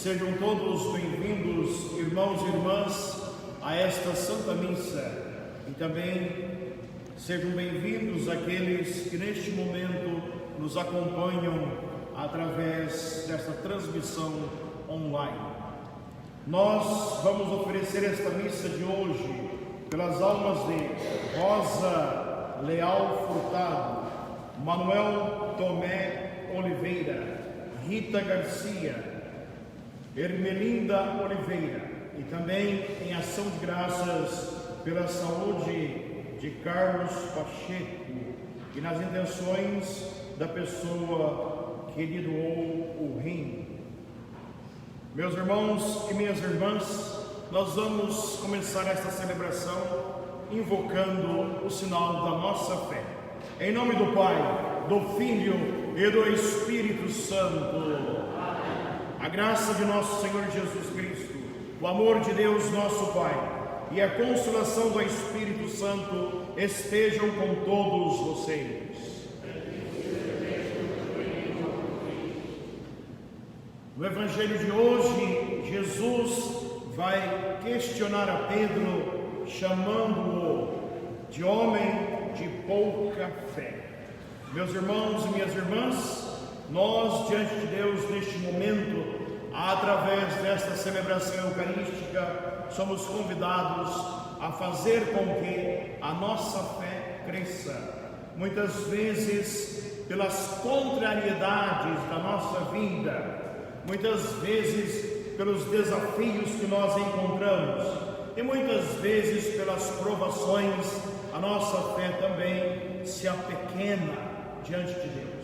Sejam todos bem-vindos, irmãos e irmãs, a esta Santa Missa. E também sejam bem-vindos aqueles que neste momento nos acompanham através desta transmissão online. Nós vamos oferecer esta missa de hoje pelas almas de Rosa Leal Furtado, Manuel Tomé Oliveira, Rita Garcia, Ermelinda Oliveira, e também em ação de graças pela saúde de Carlos Pacheco e nas intenções da pessoa que lhe doou o rim. Meus irmãos e minhas irmãs, nós vamos começar esta celebração invocando o sinal da nossa fé. Em nome do Pai, do Filho e do Espírito Santo. A graça de nosso Senhor Jesus Cristo, o amor de Deus nosso Pai e a consolação do Espírito Santo estejam com todos vocês. No Evangelho de hoje, Jesus vai questionar a Pedro, chamando-o de homem de pouca fé. Meus irmãos e minhas irmãs, nós, diante de Deus, neste momento, através desta celebração eucarística, somos convidados a fazer com que a nossa fé cresça. Muitas vezes, pelas contrariedades da nossa vida, muitas vezes pelos desafios que nós encontramos, e muitas vezes pelas provações, a nossa fé também se apequena diante de Deus.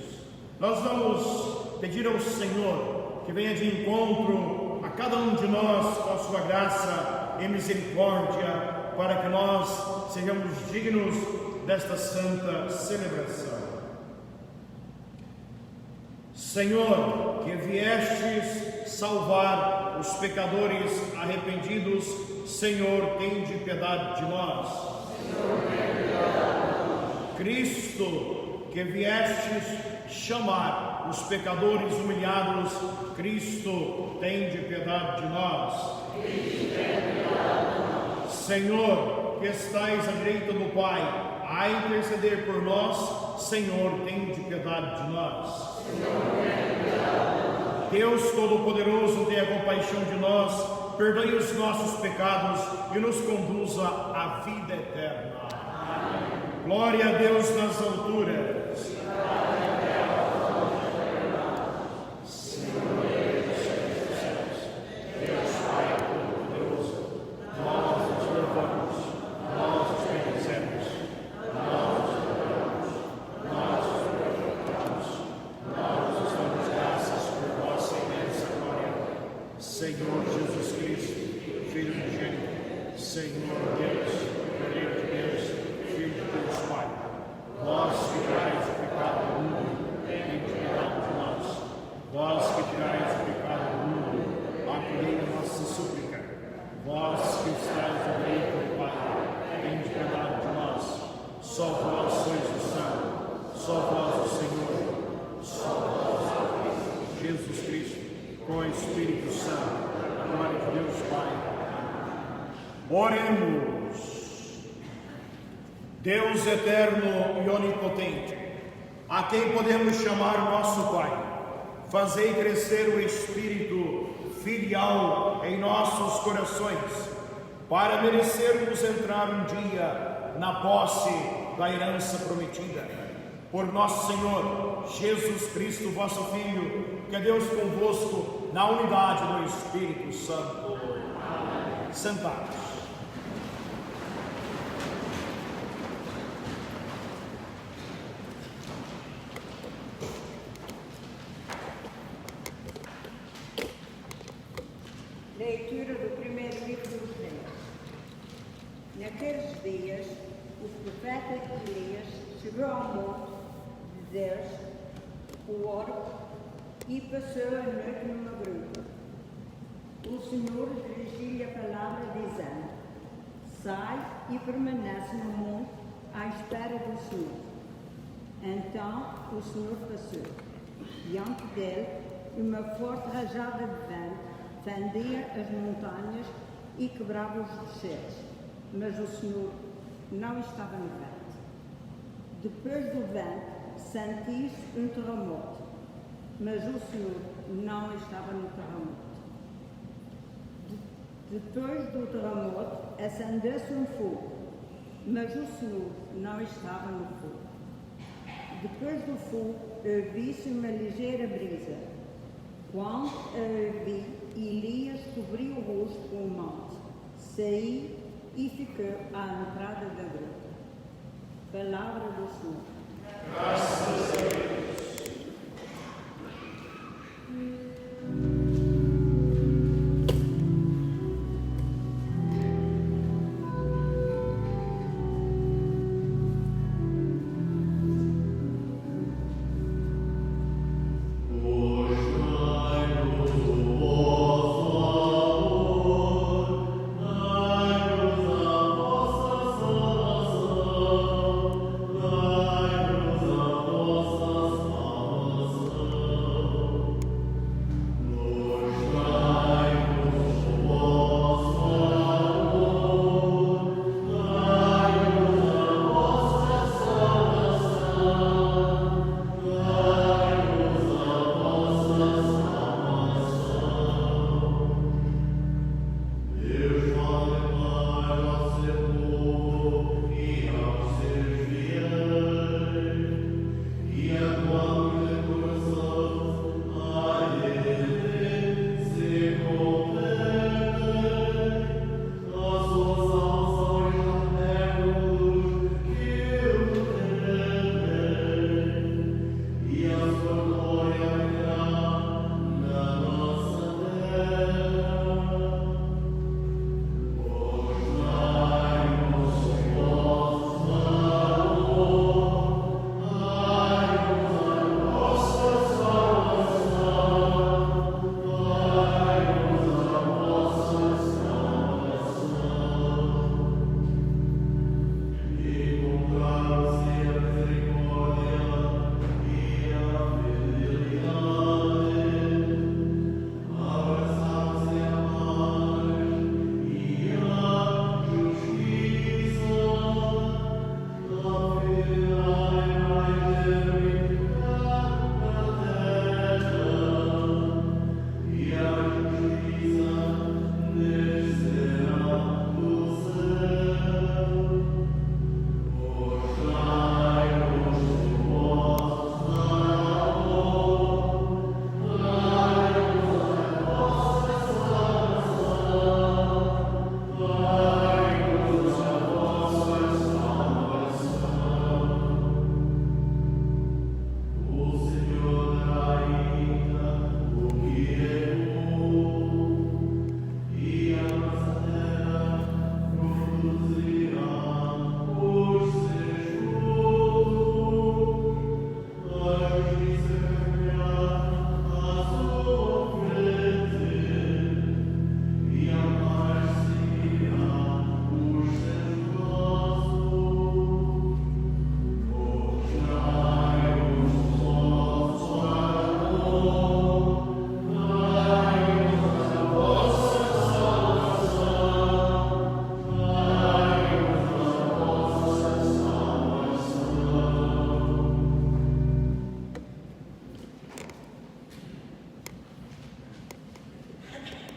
Nós vamos pedir ao Senhor que venha de encontro a cada um de nós com a sua graça e misericórdia, para que nós sejamos dignos desta santa celebração. Senhor, que viestes salvar os pecadores arrependidos, Senhor, tende piedade de nós. Cristo, que viestes chamar os pecadores humilhados, Cristo, tende piedade de nós. Senhor, que estais à direita do Pai, a interceder por nós, Senhor, tende piedade de nós. Deus Todo-Poderoso, tenha compaixão de nós, perdoe os nossos pecados e nos conduza à vida eterna. Glória a Deus nas alturas. Senhor Jesus Cristo, Filho unigênito, Senhor Deus, Cordeiro de Deus, Filho de Deus Pai, vós que tirais o pecado do mundo, tende piedade de nós. Vós que tirais o pecado do mundo, acolhei a nossa súplica. Vós que estáis à direita do Pai, tende piedade de nós. Só vós sois o Santo, só vós o Senhor, só vós, Jesus Cristo, com o Espírito Santo, glória de Deus Pai. Oremos. Deus eterno e onipotente, a quem podemos chamar nosso Pai, fazei crescer o Espírito filial em nossos corações, para merecermos entrar um dia na posse da herança prometida. Por nosso Senhor Jesus Cristo, vosso Filho, que é Deus convosco, na unidade do Espírito Santo. Amém. Sentados. Leitura do primeiro livro dos Reis. Naqueles dias, o profeta Elias chegou ao monte de Deus, o Orbe, e passou a noite numa gruta. O Senhor dirigiu-lhe a palavra dizendo: sai e permanece no monte à espera do Senhor. Então o Senhor passou. Diante dele, uma forte rajada de vento fendia as montanhas e quebrava os rochedos, mas o Senhor não estava no vento. Depois do vento, sentiu-se um terremoto, mas o Senhor não estava no terremoto. Depois do terremoto, acendeu-se um fogo, mas o Senhor não estava no fogo. Depois do fogo, ouvi-se uma ligeira brisa. Quando a ouvi, Elias cobriu o rosto com o manto, saiu e ficou à entrada da gruta. Palavra do Senhor. Graças a Deus.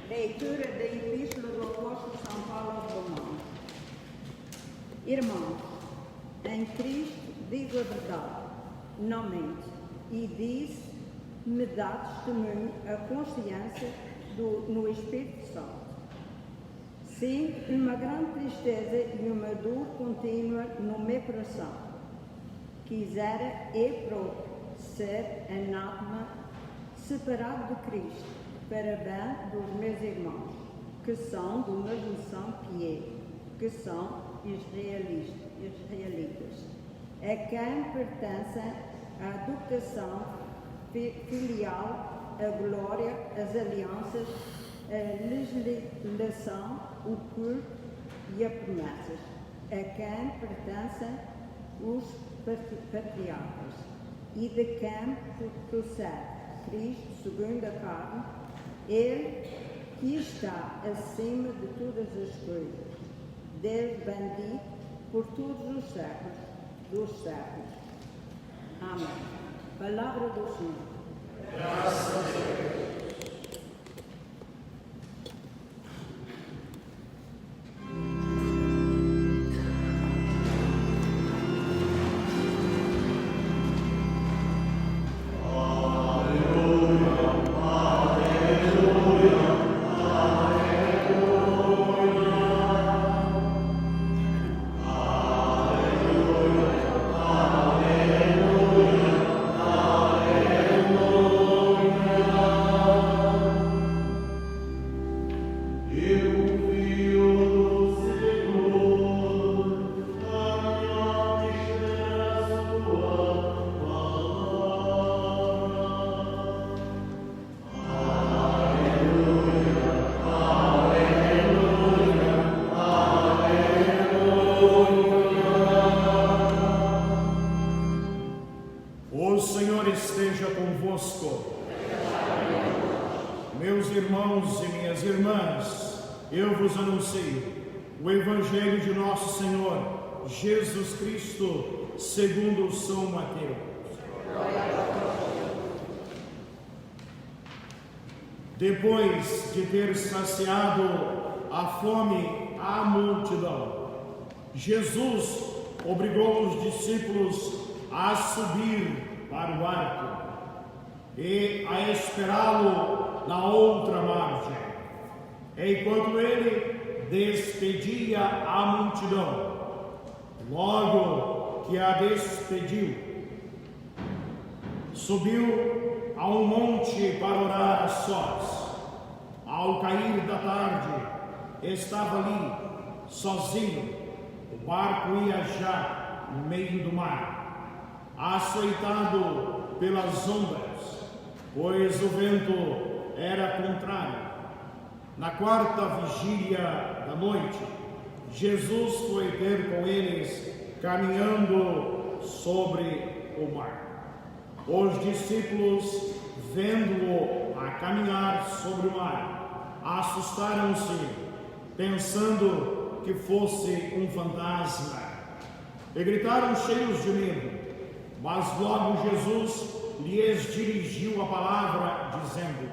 Leitura da Epístola do Apóstolo São Paulo aos Romanos. Irmãos, em Cristo digo a verdade, não mente, e diz-me dá testemunho a consciência no Espírito Santo. Sinto uma grande tristeza e uma dor contínua no meu coração. Quisera eu próprio ser anátema, separado de Cristo, para bem dos meus irmãos, que são do mesmo sangue que eu, que são israelitas, a quem pertencem a educação filial, a glória, as alianças, a legislação, o culto e as promessas, a quem pertencem os patriarcas, e de quem procede Cristo, segundo a carne, ele que está acima de todas as coisas, Deus bendito por todos os séculos dos séculos. Amém. Palavra do Senhor. Graças a Deus. O Senhor esteja convosco. Meus irmãos e minhas irmãs, eu vos anuncio o Evangelho de nosso Senhor Jesus Cristo, segundo São Mateus. Depois de ter saciado a fome à multidão, Jesus obrigou os discípulos a subir para o barco e a esperá-lo na outra margem, enquanto ele despedia a multidão. Logo que a despediu, subiu a um monte para orar a sós. Ao cair da tarde, estava ali, sozinho. O barco ia já no meio do mar, açoitado pelas ondas, pois o vento era contrário. Na quarta vigília da noite, Jesus foi ter com eles caminhando sobre o mar. Os discípulos, vendo-o a caminhar sobre o mar, assustaram-se, pensando que fosse um fantasma, e gritaram cheios de medo. Mas logo Jesus lhes dirigiu a palavra, dizendo: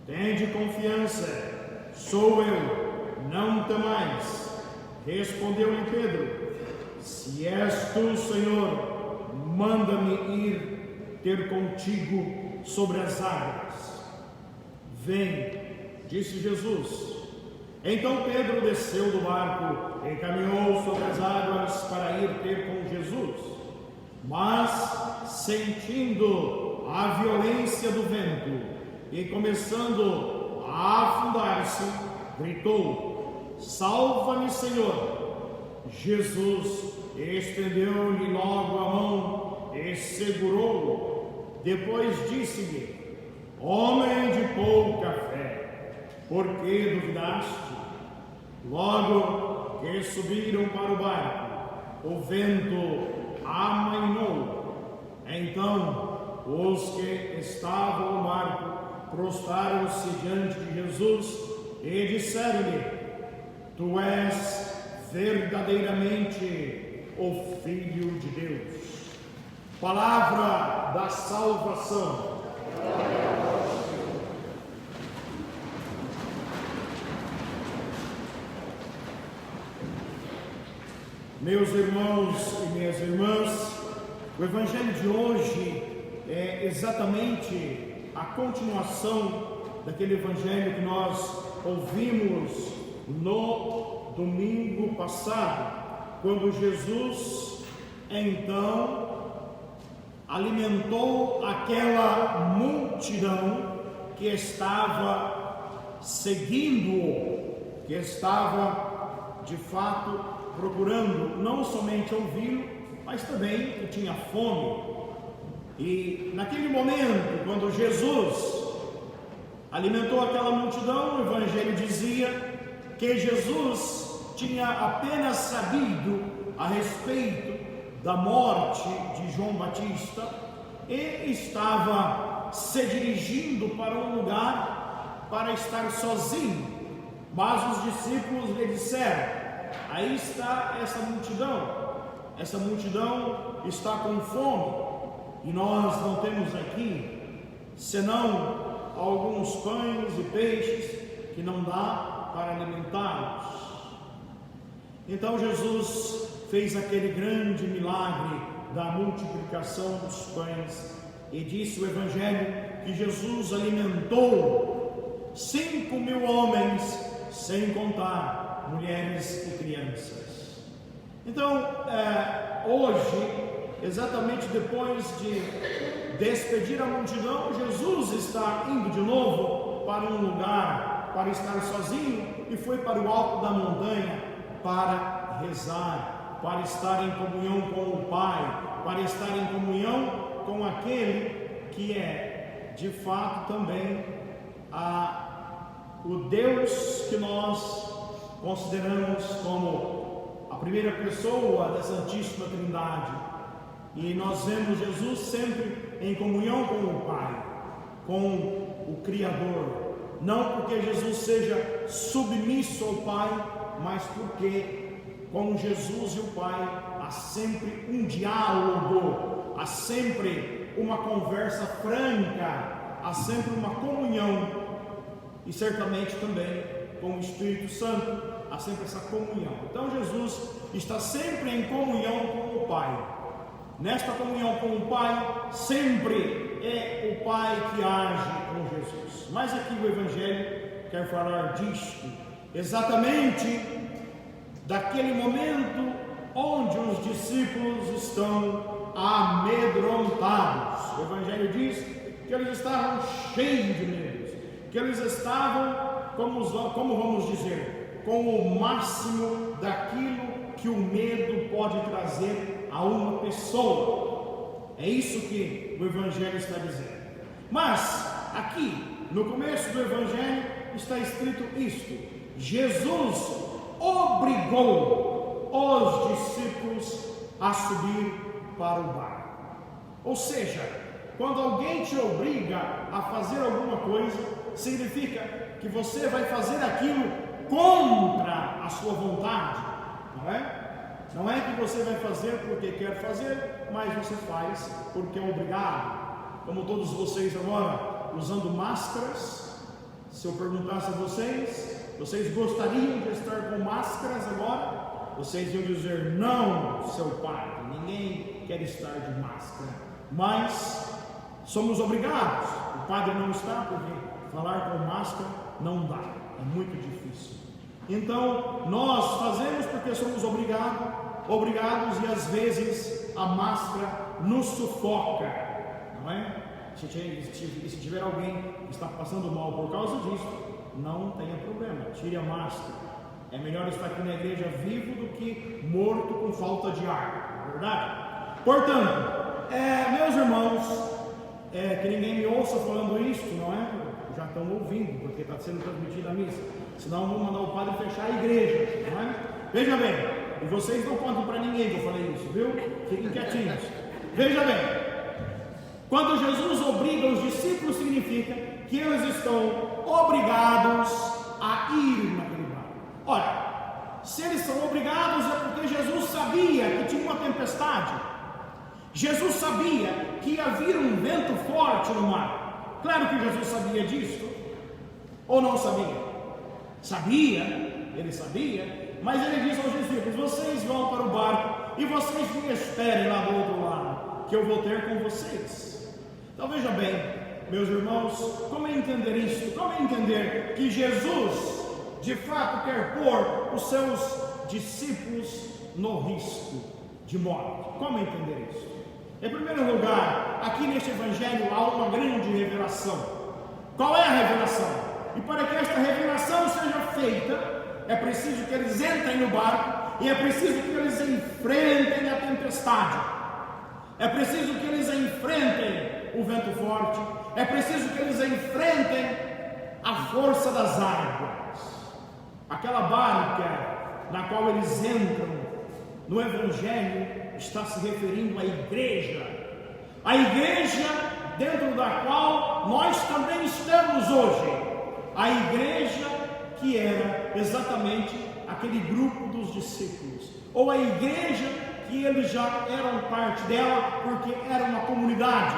tende confiança, sou eu, não temais. Respondeu-lhe Pedro: se és tu, Senhor, manda-me ir ter contigo sobre as águas. Vem, disse Jesus. Então Pedro desceu do barco e caminhou sobre as águas para ir ter com Jesus. Mas, sentindo a violência do vento e começando a afundar-se, gritou: salva-me, Senhor! Jesus estendeu-lhe logo a mão e segurou-o. Depois disse-lhe: homem de pouca fé, por que duvidaste? Logo que subiram para o barco, o vento amainou. Então os que estavam no barco prostraram-se diante de Jesus e disseram-lhe: tu és verdadeiramente o Filho de Deus. Palavra da salvação. Meus irmãos e minhas irmãs, o Evangelho de hoje é exatamente a continuação daquele Evangelho que nós ouvimos no domingo passado, quando Jesus então alimentou aquela multidão que estava seguindo-o, que estava de fato procurando não somente ouvi-lo, mas também que tinha fome. E naquele momento, quando Jesus alimentou aquela multidão, o Evangelho dizia que Jesus tinha apenas sabido a respeito da morte de João Batista e estava se dirigindo para um lugar para estar sozinho, mas os discípulos lhe disseram: aí está essa multidão está com fome, e nós não temos aqui senão alguns pães e peixes que não dá para alimentá-los. Então Jesus fez aquele grande milagre da multiplicação dos pães, e disse o Evangelho que Jesus alimentou 5.000 homens, sem contar mulheres e crianças. Então, hoje, exatamente depois de despedir a multidão, Jesus está indo de novo para um lugar para estar sozinho, e foi para o alto da montanha para rezar, para estar em comunhão com o Pai, para estar em comunhão com aquele que é de fato também o Deus que nós consideramos como a primeira pessoa da Santíssima Trindade. E nós vemos Jesus sempre em comunhão com o Pai, com o Criador, não porque Jesus seja submisso ao Pai, mas porque com Jesus e o Pai há sempre um diálogo, há sempre uma conversa franca, há sempre uma comunhão, e certamente também com o Espírito Santo há sempre essa comunhão. Então Jesus está sempre em comunhão com o Pai. Nesta comunhão com o Pai, sempre é o Pai que age com Jesus. Mas aqui o Evangelho quer falar disto, exatamente daquele momento onde os discípulos estão amedrontados. O Evangelho diz que eles estavam cheios de medo, que eles estavam, como vamos dizer, com o máximo daquilo que o medo pode trazer a uma pessoa. É isso que o Evangelho está dizendo. Mas aqui no começo do Evangelho está escrito isto: Jesus obrigou os discípulos a subir para o barco. Ou seja, quando alguém te obriga a fazer alguma coisa, significa que você vai fazer aquilo contra a sua vontade, não é? Não é que você vai fazer porque quer fazer, mas você faz porque é obrigado. Como todos vocês agora usando máscaras, se eu perguntasse a vocês gostariam de estar com máscaras agora? Vocês iam dizer: não, seu padre, ninguém quer estar de máscara, mas somos obrigados. O padre não está, porque falar com máscara não dá, é muito difícil. Então nós fazemos porque somos obrigados, e às vezes a máscara nos sufoca, não é? Se tiver alguém que está passando mal por causa disso, não tenha problema, tire a máscara. É melhor estar aqui na igreja vivo do que morto com falta de ar, não é verdade? Portanto, meus irmãos, que ninguém me ouça falando isso, não é? Já estão ouvindo, porque está sendo transmitida a missa. Senão vão mandar o padre fechar a igreja, não é? Veja bem, e vocês não contam para ninguém que eu falei isso, viu? Fiquem quietinhos. Veja bem, quando Jesus obriga os discípulos, significa que eles estão obrigados a ir naquele barco. Ora, se eles são obrigados, é porque Jesus sabia que tinha uma tempestade. Jesus sabia que ia vir um vento forte no mar. Claro que Jesus sabia disso, ou não sabia? Sabia, ele sabia, mas ele disse aos discípulos: vocês vão para o barco e vocês me esperem lá do outro lado, que eu vou ter com vocês. Então veja bem, meus irmãos, como é entender isso? Como é entender que Jesus de fato quer pôr os seus discípulos no risco de morte? Como entender isso? Em primeiro lugar, aqui neste Evangelho há uma grande revelação. Qual é a revelação? E para que esta revelação seja feita, é preciso que eles entrem no barco, e é preciso que eles enfrentem a tempestade, é preciso que eles enfrentem o vento forte, é preciso que eles enfrentem a força das águas. Aquela barca na qual eles entram no Evangelho está se referindo à igreja, a igreja dentro da qual nós também estamos hoje, a igreja que era exatamente aquele grupo dos discípulos, ou a igreja que eles já eram parte dela, porque era uma comunidade.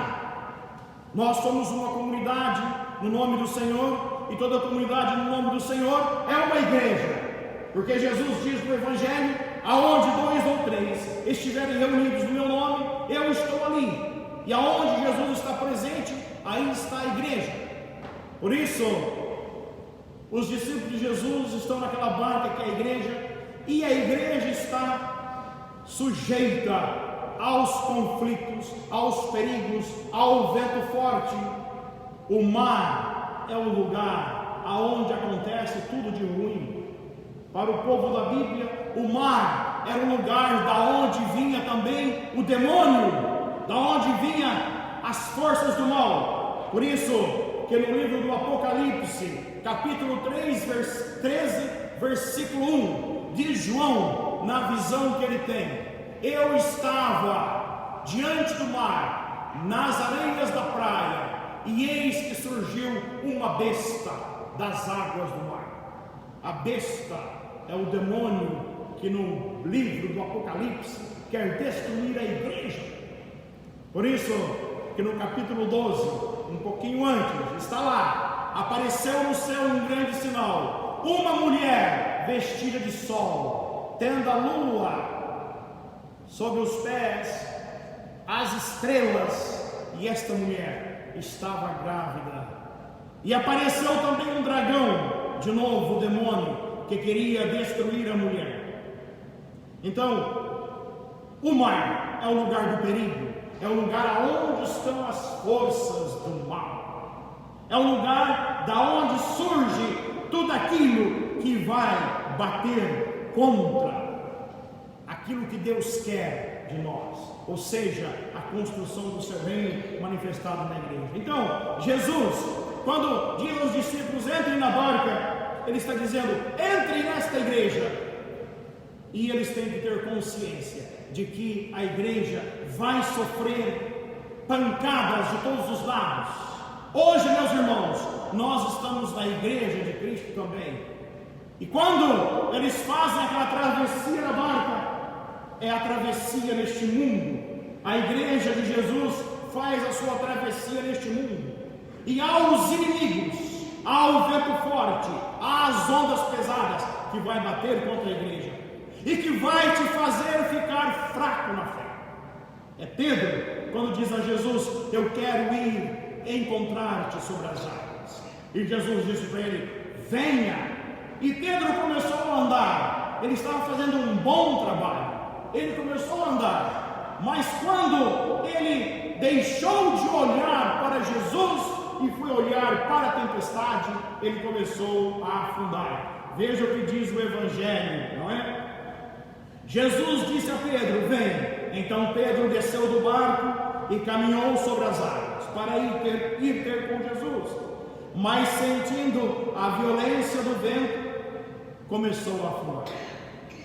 Nós somos uma comunidade no nome do Senhor, e toda comunidade no nome do Senhor é uma igreja, porque Jesus diz no Evangelho: aonde 2 ou 3 estiverem reunidos no meu nome, eu estou ali. E aonde Jesus está presente, aí está a igreja. Por isso, os discípulos de Jesus estão naquela barca que é a igreja, e a igreja está sujeita aos conflitos, aos perigos, ao vento forte. O mar é o lugar aonde acontece tudo de ruim. Para o povo da Bíblia, o mar era um lugar da onde vinha também o demônio, da onde vinha as forças do mal. Por isso que no livro do Apocalipse, capítulo 3, 13, versículo 1, diz João, na visão que ele tem: eu estava diante do mar, nas areias da praia, e eis que surgiu uma besta das águas do mar. A besta é o demônio que no livro do Apocalipse quer destruir a igreja. Por isso que no capítulo 12, um pouquinho antes, está lá: apareceu no céu um grande sinal, uma mulher vestida de sol, tendo a lua sob os pés, as estrelas, e esta mulher estava grávida. E apareceu também um dragão, de novo o demônio, que queria destruir a mulher. Então, o mar é o lugar do perigo, é o lugar aonde estão as forças do mal, é o lugar da onde surge tudo aquilo que vai bater contra aquilo que Deus quer de nós, ou seja, a construção do seu reino manifestado na igreja. Então, Jesus, quando diz aos discípulos: entrem na barca, ele está dizendo: entrem nesta igreja. E eles têm que ter consciência de que a igreja vai sofrer pancadas de todos os lados. Hoje, meus irmãos, nós estamos na igreja de Cristo também. E quando eles fazem aquela travessia na barca, é a travessia neste mundo. A igreja de Jesus faz a sua travessia neste mundo. E há os inimigos, há o vento forte, há as ondas pesadas que vai bater contra a igreja e que vai te fazer ficar fraco na fé. É Pedro quando diz a Jesus: eu quero ir encontrar-te sobre as águas. E Jesus disse para ele: venha. E Pedro começou a andar. Ele estava fazendo um bom trabalho, ele começou a andar. Mas quando ele deixou de olhar para Jesus e foi olhar para a tempestade, ele começou a afundar. Veja o que diz o Evangelho, não é? Jesus disse a Pedro: vem. Então Pedro desceu do barco e caminhou sobre as águas para ir ter com Jesus. Mas sentindo a violência do vento, começou a afundar.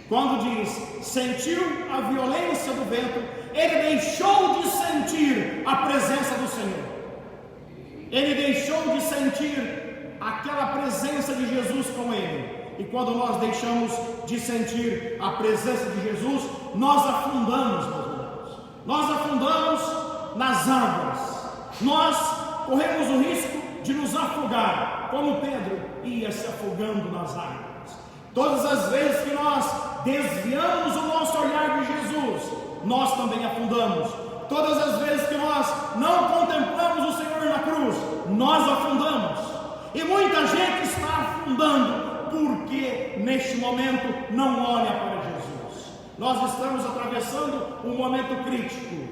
Quando diz sentiu a violência do vento, ele deixou de sentir a presença do Senhor. Ele deixou de sentir aquela presença de Jesus com ele. E quando nós deixamos de sentir a presença de Jesus, nós afundamos, meus irmãos. Nós afundamos nas águas. Nós corremos o risco de nos afogar, como Pedro ia se afogando nas águas. Todas as vezes que nós desviamos o nosso olhar de Jesus, nós também afundamos. Todas as vezes que nós não contemplamos o Senhor na cruz, nós afundamos. E muita gente está afundando porque neste momento não olha para Jesus. Nós estamos atravessando um momento crítico.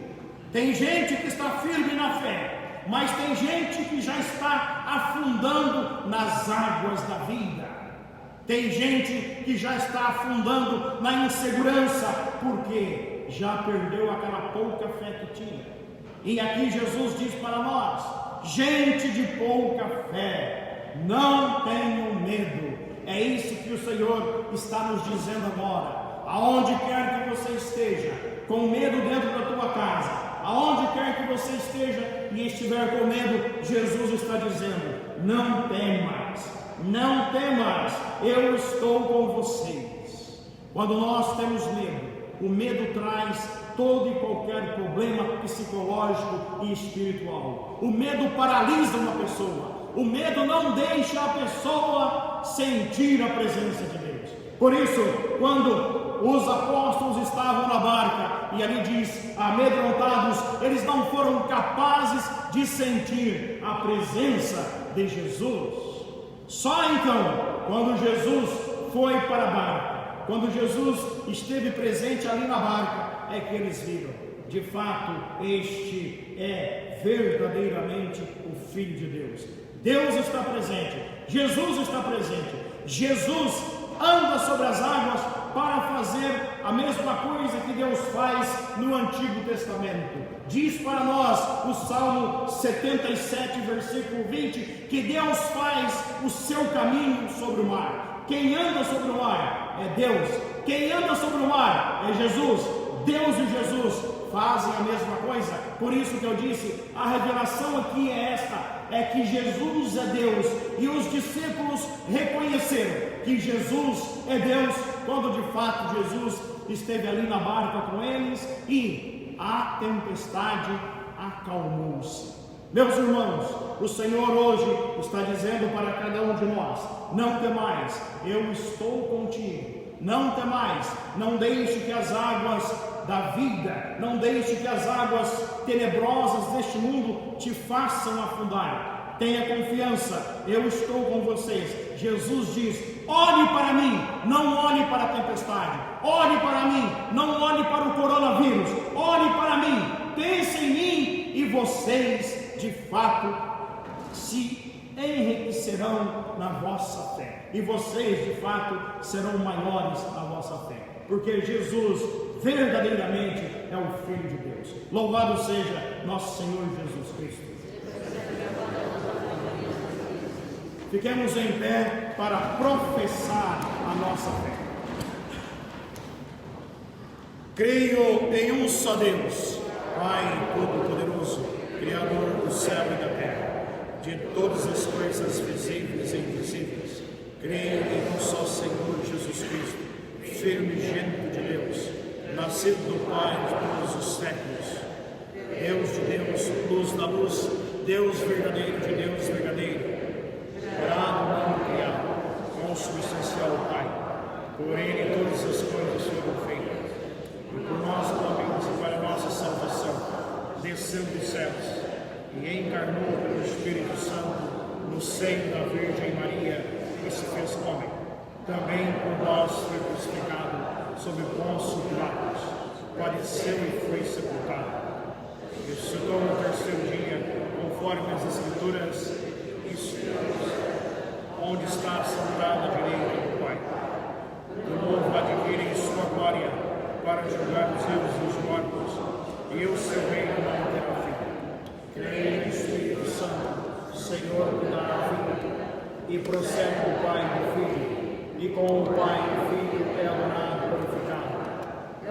Tem gente que está firme na fé, mas tem gente que já está afundando nas águas da vida. Tem gente que já está afundando na insegurança, porque já perdeu aquela pouca fé que tinha. E aqui Jesus diz para nós: gente de pouca fé, não tenham medo. É isso que o Senhor está nos dizendo agora. Aonde quer que você esteja, com medo dentro da tua casa, aonde quer que você esteja e estiver com medo, Jesus está dizendo: não temas, não temas, eu estou com vocês. Quando nós temos medo, o medo traz todo e qualquer problema psicológico e espiritual. O medo paralisa uma pessoa. O medo não deixa a pessoa sentir a presença de Deus. Por isso, quando os apóstolos estavam na barca, e ali diz, amedrontados, eles não foram capazes de sentir a presença de Jesus. Só então, quando Jesus foi para a barca, quando Jesus esteve presente ali na barca, é que eles viram, de fato, este é verdadeiramente o Filho de Deus. Deus está presente, Jesus está presente, Jesus anda sobre as águas para fazer a mesma coisa que Deus faz no Antigo Testamento. Diz para nós o Salmo 77, versículo 20, que Deus faz o seu caminho sobre o mar. Quem anda sobre o mar é Deus, quem anda sobre o mar é Jesus. Deus e Jesus fazem a mesma coisa. Por isso que eu disse, a revelação aqui é esta, é que Jesus é Deus, e os discípulos reconheceram que Jesus é Deus, quando de fato Jesus esteve ali na barca com eles, e a tempestade acalmou-se. Meus irmãos, o Senhor hoje está dizendo para cada um de nós, não temais, eu estou contigo. Não temais, não deixe que as águas da vida, não deixe que as águas tenebrosas deste mundo te façam afundar. Tenha confiança, eu estou com vocês. Jesus diz, olhe para mim, não olhe para a tempestade. Olhe para mim, não olhe para o coronavírus. Olhe para mim, pense em mim, e vocês de fato se enriquecerão na vossa fé. E vocês de fato serão maiores na vossa fé, porque Jesus verdadeiramente é o Filho de Deus. Louvado seja nosso Senhor Jesus Cristo. Fiquemos em pé para professar a nossa fé. Creio em um só Deus, Pai Todo-Poderoso, Criador do céu e da terra, de todas as coisas visíveis e invisíveis. Creio em um só Senhor Jesus Cristo, Filho unigênito de Deus, nascido do Pai de todos os séculos, Deus de Deus, luz da luz, Deus verdadeiro de Deus verdadeiro, criado, não criado, consubstancial ao Pai. Por Ele todas as coisas foram feitas, e por nós também, e para nossa salvação, desceu dos céus e encarnou pelo Espírito Santo no seio da Virgem Maria, e se fez homem. Também por nós foi crucificado sob Pôncio Pilatos, padeceu e foi sepultado. Ressuscitou no terceiro dia, conforme as Escrituras, onde está sentado à direita do Pai. De novo há de vir em sua glória para julgar os vivos e os mortos, e o seu reino não terá fim. Creio no Espírito Santo, Senhor que dá a vida, e procede do Pai e do Filho, e com o Pai e o Filho é adorado e glorificado.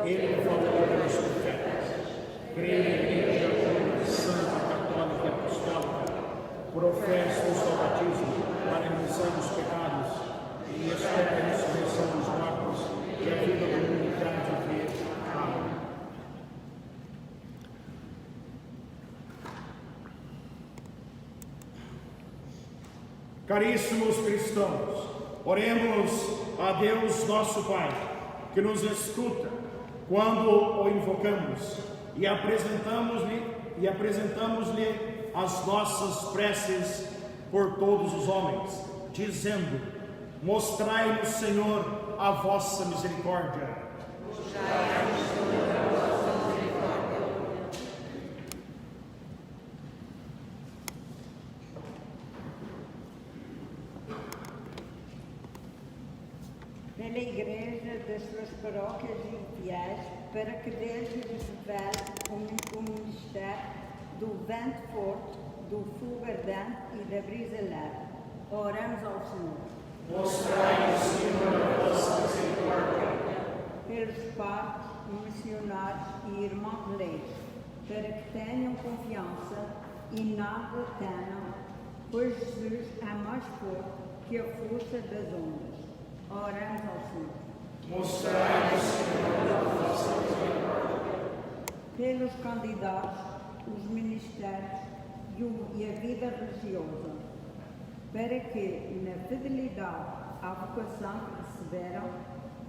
Ele falou pelos profetas. Creio em Igreja Santa, Católica e Apostólica, professo o seu batismo para a remissão dos pecados, e espero a ressurreição dos mortos e a vida do mundo que há de vir. Amém. Caríssimos cristãos, oremos a Deus nosso Pai, que nos escuta quando o invocamos e apresentamos-lhe as nossas preces por todos os homens, dizendo: mostrai-nos, Senhor, a vossa misericórdia. Pela Igreja das suas paróquias e fiéis, para que Deus lhes revele o ministério do vento forte, do fogo ardente e da brisa leve. Oramos ao Senhor. Mostrai-nos, Senhor, a vossa misericórdia. Pelos padres, missionários e irmãos leigos, para que tenham confiança e nada temam, pois Jesus é mais forte que a força das ondas. Oramos ao Senhor. Mostrai-nos, Senhor, a vossa misericórdia. Pelos candidatos, os ministérios e a vida religiosa, para que, na fidelidade à vocação que receberam,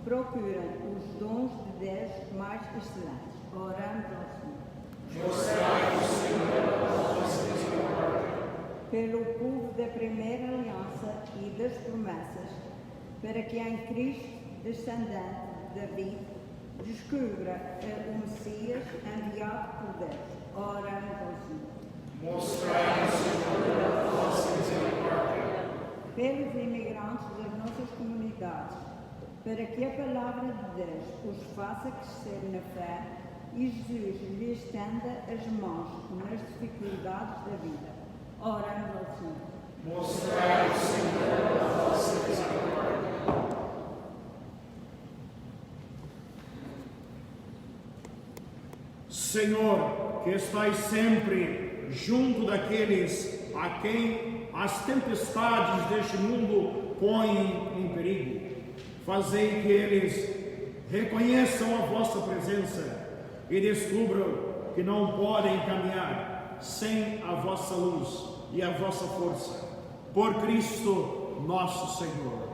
procurem os dons de Deus mais excelentes. Oramos ao Senhor. Mostrai-nos, Senhor, a vossa misericórdia. Pelo povo da primeira aliança e das promessas, para que em Cristo, descendente de Davi, descubra o Messias enviado por Deus. Oramos ao Senhor. Mostrai-nos, Senhor, a vossa misericórdia. Pelos imigrantes das nossas comunidades, para que a palavra de Deus os faça crescer na fé e Jesus lhes estenda as mãos nas dificuldades da vida. Oramos ao Senhor. Mostrai-nos, Senhor, a vossa misericórdia. Senhor, que estais sempre junto daqueles a quem as tempestades deste mundo põem em perigo, fazei que eles reconheçam a vossa presença e descubram que não podem caminhar sem a vossa luz e a vossa força. Por Cristo nosso Senhor.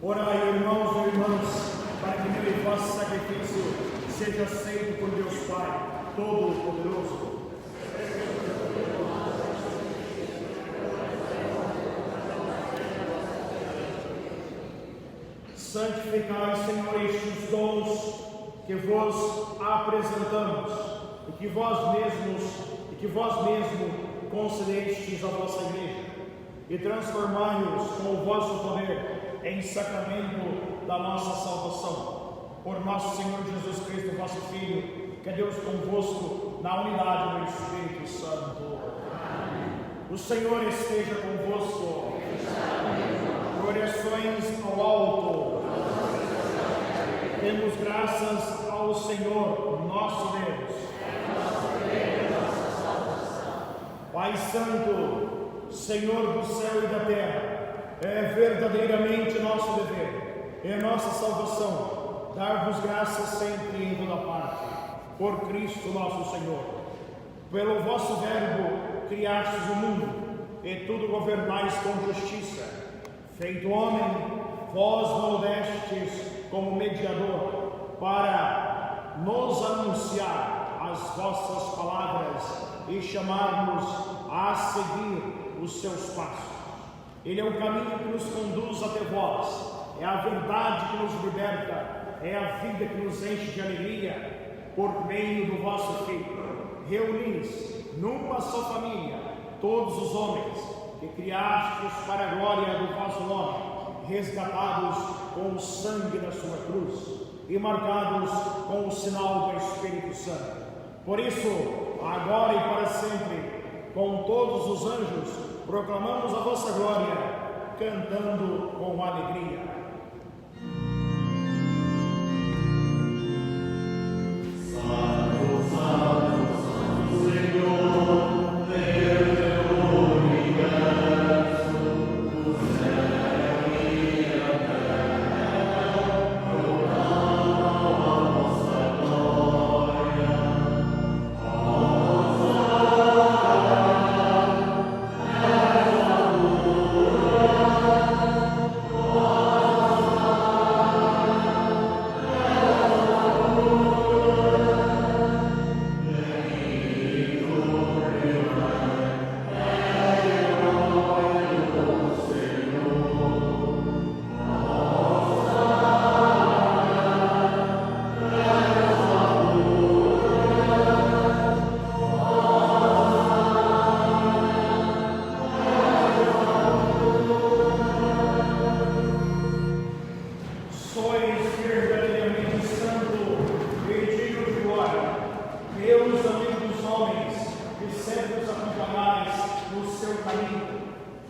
Orai, irmãos e irmãs, para que meu e vosso sacrifício seja aceito por Deus Pai Todo-Poderoso. Santificai, Senhor, estes dons que vos apresentamos e que vós mesmo concedestes à vossa Igreja, e transformai-os com o vosso poder em sacramento da nossa salvação. Por nosso Senhor Jesus Cristo, vosso Filho, que é Deus convosco, na unidade do Espírito Santo. Amém. O Senhor esteja convosco. Orações ao alto. Demos graças ao Senhor, nosso Deus. Pai Santo, Senhor do céu e da terra, é verdadeiramente nosso dever, é nossa salvação, dar-vos graças sempre e em toda parte, por Cristo nosso Senhor. Pelo vosso verbo criastes o mundo, e tudo governais com justiça. Feito homem, vós nos destes como mediador, para nos anunciar as vossas palavras e chamar-nos a seguir os seus passos. Ele é o caminho que nos conduz até vós, é a verdade que nos liberta, é a vida que nos enche de alegria por meio do vosso Filho. Reunis numa só família todos os homens que criastes para a glória do vosso nome, resgatados com o sangue da sua cruz e marcados com o sinal do Espírito Santo. Por isso, agora e para sempre, com todos os anjos, proclamamos a vossa glória, cantando com alegria.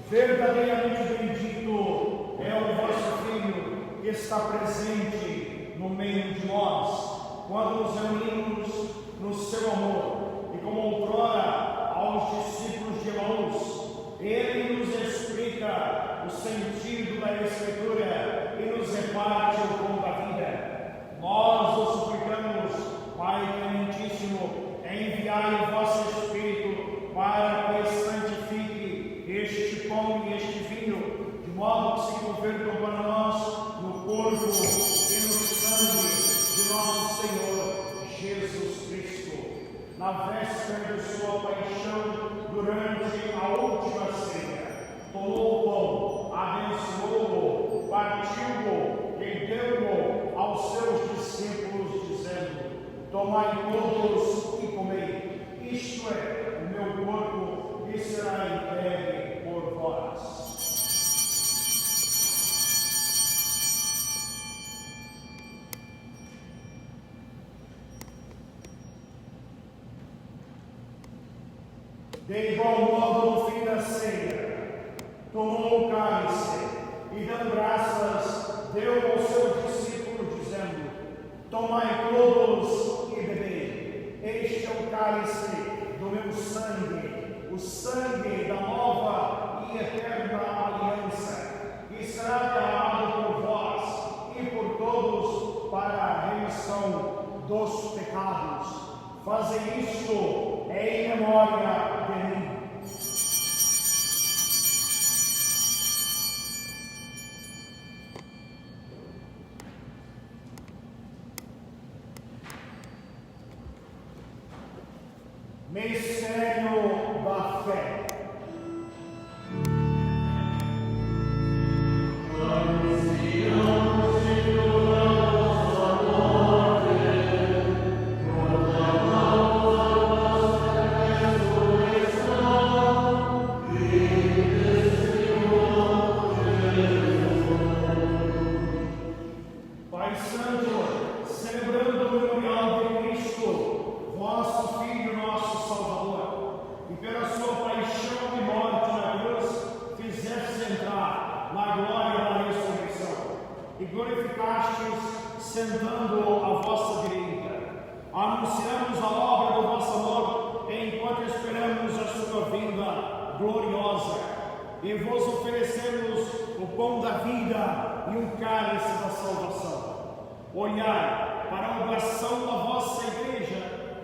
Verdadeiramente bendito é o vosso Filho que está presente no meio de nós, quando nos reunimos no seu amor. E como outrora aos discípulos de Emaús, ele nos explica o sentido da Escritura e nos reparte o pão da vida. Nós o suplicamos, Pai Clementíssimo, enviai o vosso Espírito para que santifique este pão e este vinho, de modo que se convertam para nós no corpo e no sangue de nosso Senhor Jesus Cristo. Na véspera de sua paixão, durante a última ceia, tomou o pão, abençoou-o, partiu-o e deu-o aos seus discípulos, dizendo: tomai todos e comei, isto é o meu corpo que será entregue por vós. De igual modo, no fim da ceia, tomou o cálice e, dando graças, deu aos seus discípulos, dizendo: tomai todos e bebei, este é o cálice do meu sangue, o sangue da nova e eterna aliança, que será derramado por vós e por todos para a remissão dos pecados. Fazei isto em memória de mim. Mistério da fé. Pai Santo, celebrando o memorial de Cristo, vosso Filho, nosso Salvador, e pela sua paixão e morte na cruz, fizestes entrar na glória da ressurreição, e glorificastes sentando à vossa direita. Anunciamos a obra do vosso amor, enquanto esperamos a sua vinda gloriosa, e vos oferecemos o pão da vida e o cálice da salvação. Olhai para a oração da vossa igreja,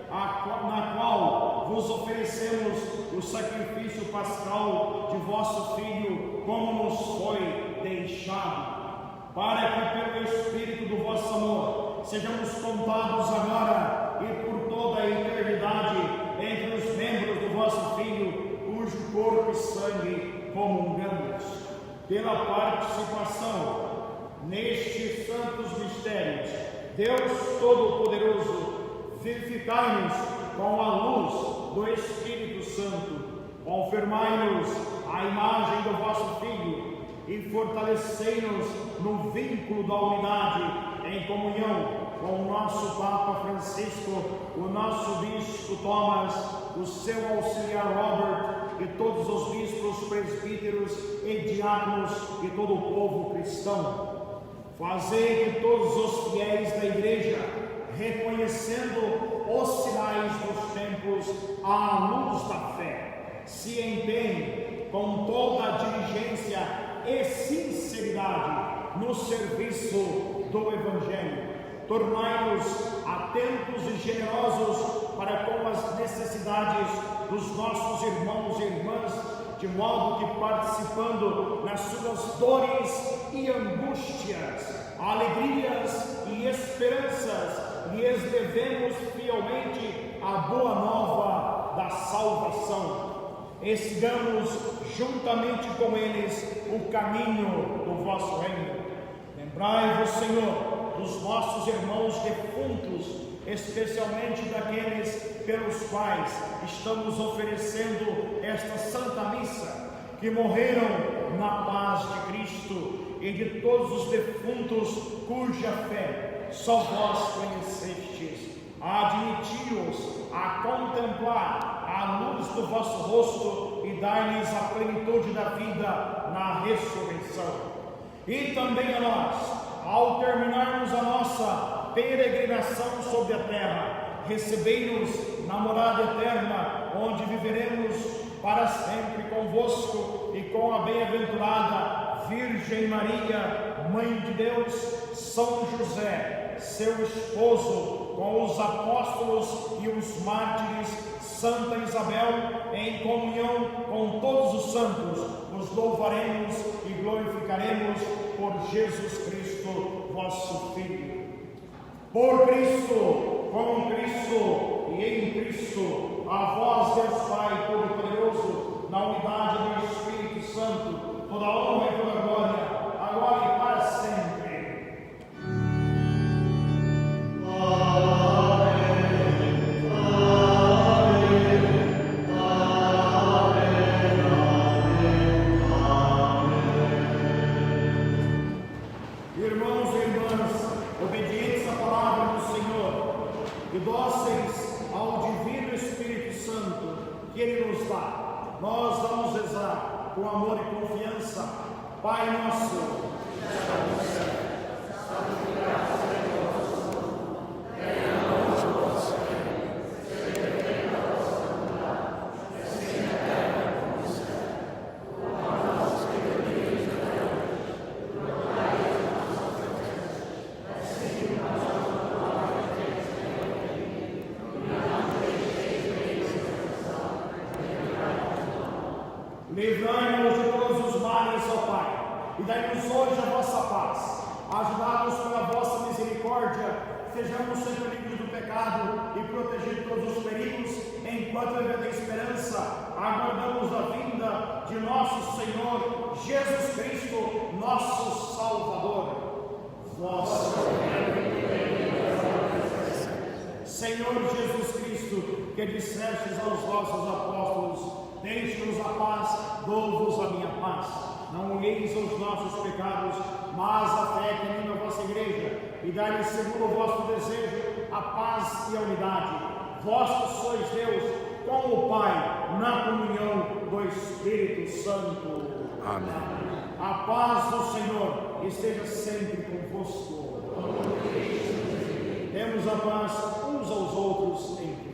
na qual vos oferecemos o sacrifício pascal de vosso Filho, como nos foi deixado, para que pelo Espírito do vosso amor sejamos contados agora e por toda a eternidade entre os membros do vosso Filho, cujo corpo e sangue comungamos, pela participação nestes santos mistérios, Deus Todo-Poderoso, vivificai-nos com a luz do Espírito Santo, confirmai-nos a imagem do vosso Filho e fortalecei-nos no vínculo da unidade, em comunhão com o nosso Papa Francisco, o nosso Bispo Thomas, o seu auxiliar Robert e todos os bispos, presbíteros e diáconos e todo o povo cristão. Fazei que todos os fiéis da Igreja, reconhecendo os sinais dos tempos à luz da fé, se empenhem com toda a diligência e sinceridade no serviço do Evangelho. Tornai-nos atentos e generosos para com as necessidades dos nossos irmãos e irmãs, de modo que, participando nas suas dores e angústias, alegrias e esperanças, lhes devemos fielmente a boa nova da salvação. E sigamos juntamente com eles o caminho do vosso reino. Lembrai-vos, Senhor, dos nossos irmãos defuntos, especialmente daqueles pelos quais estamos oferecendo esta Santa Missa, que morreram na paz de Cristo, e de todos os defuntos cuja fé só vós conhecestes. Admiti-os a contemplar a luz do vosso rosto e dai-lhes a plenitude da vida na ressurreição. E também a nós, ao terminarmos a nossa peregrinação sobre a terra, recebei-nos na morada eterna, onde viveremos para sempre convosco e com a bem-aventurada Virgem Maria, Mãe de Deus, São José, seu esposo, com os apóstolos e os mártires, Santa Isabel, em comunhão com todos os santos, os louvaremos e glorificaremos por Jesus Cristo, vosso Filho. Por Cristo, com Cristo e em Cristo, a vós, Deus Pai Todo-Poderoso, na unidade do Espírito Santo, toda a honra e toda a glória, agora e para sempre. Irmãos e irmãs, obedientes à palavra do Senhor e dóceis ao Divino Espírito Santo que Ele nos dá, nós vamos rezar com amor e confiança. Pai nosso, livrai-nos de todos os males, ó Pai, e dai-nos hoje a vossa paz. Ajudai-nos pela vossa misericórdia, sejamos sempre livres do pecado e protegidos de todos os perigos, enquanto vivendo a esperança, aguardamos a vinda de nosso Senhor Jesus Cristo, nosso Salvador. Senhor Jesus Cristo, que dissestes aos vossos apóstolos: deixe-nos a paz, dou-vos a minha paz. Não olheis os nossos pecados, mas a fé que anima a vossa igreja, e dai-lhes, segundo o vosso desejo, a paz e a unidade. Vós que sois Deus, com o Pai, na comunhão do Espírito Santo. Amém. A paz do Senhor esteja sempre convosco. Demos a paz uns aos outros em Cristo.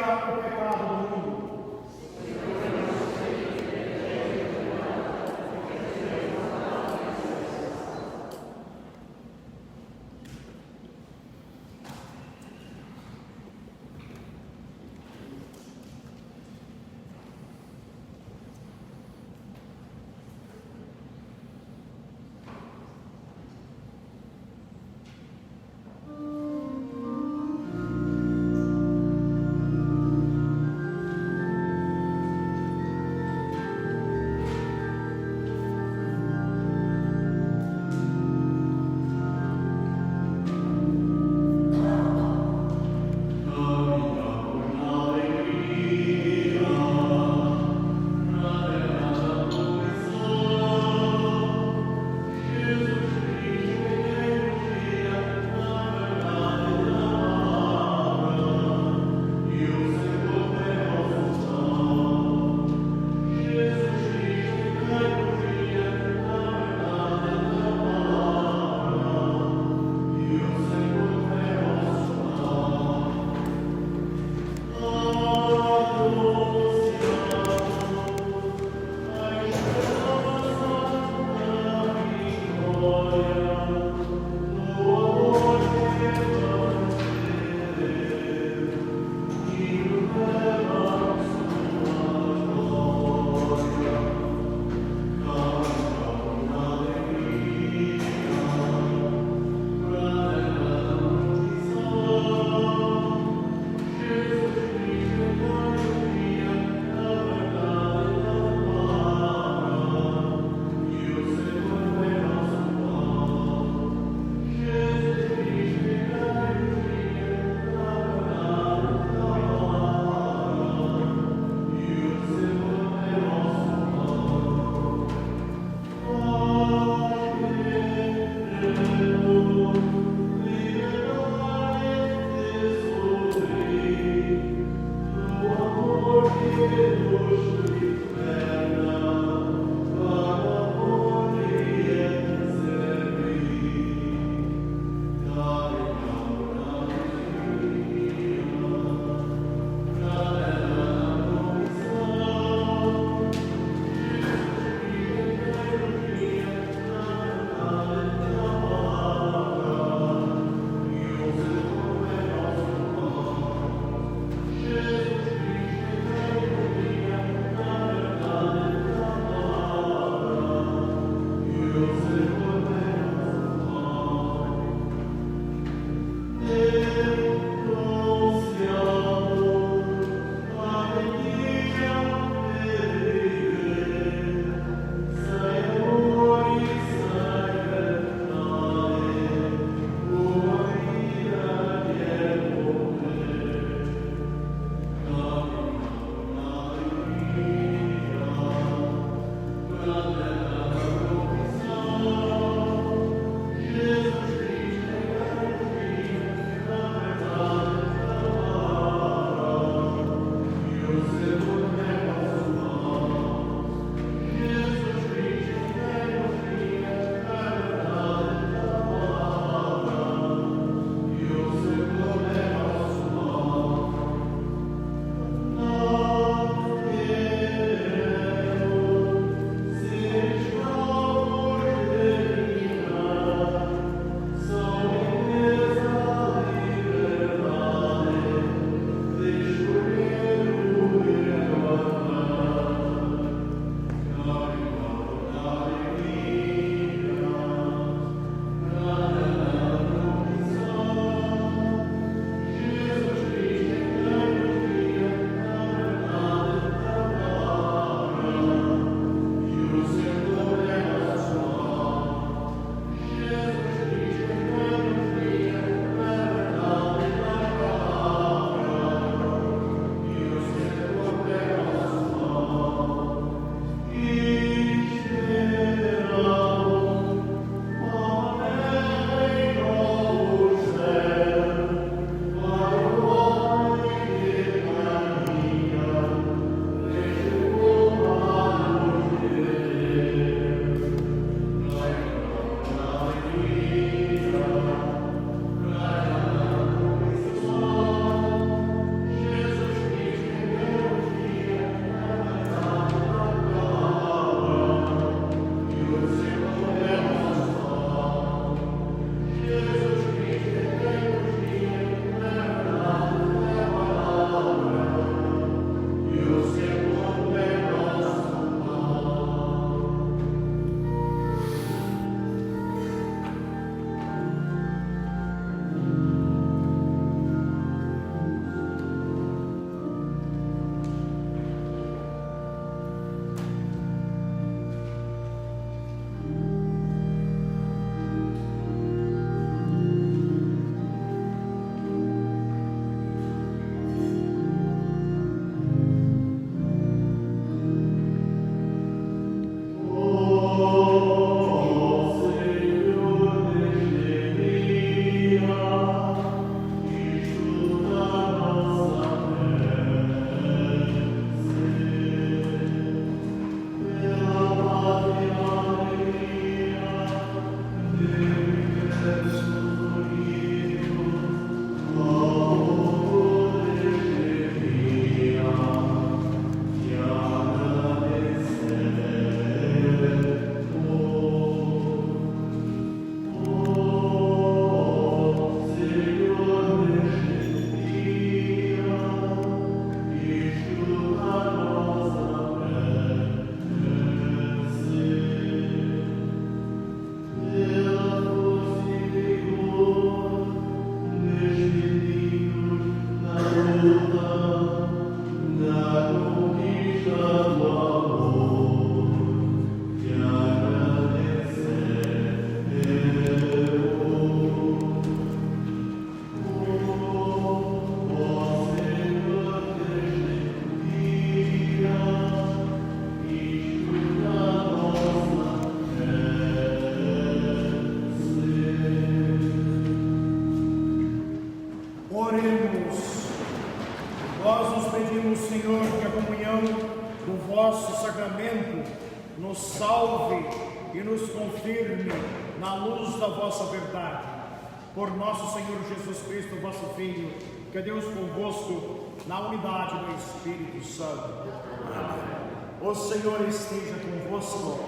tira o pecado do mundo. Senhor, que a comunhão do vosso sacramento nos salve e nos confirme na luz da vossa verdade. Por nosso Senhor Jesus Cristo, vosso Filho, que é Deus convosco, na unidade do Espírito Santo. Amém. O Senhor esteja convosco.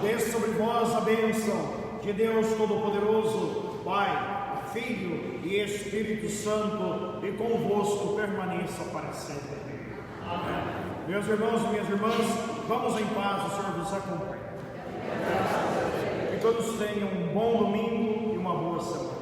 Desça sobre vós a bênção de Deus Todo-Poderoso, Pai, Filho e Espírito Santo, e convosco permaneça para sempre. Amém. Meus irmãos e minhas irmãs, vamos em paz, o Senhor vos acompanhe. Que todos tenham um bom domingo e uma boa semana.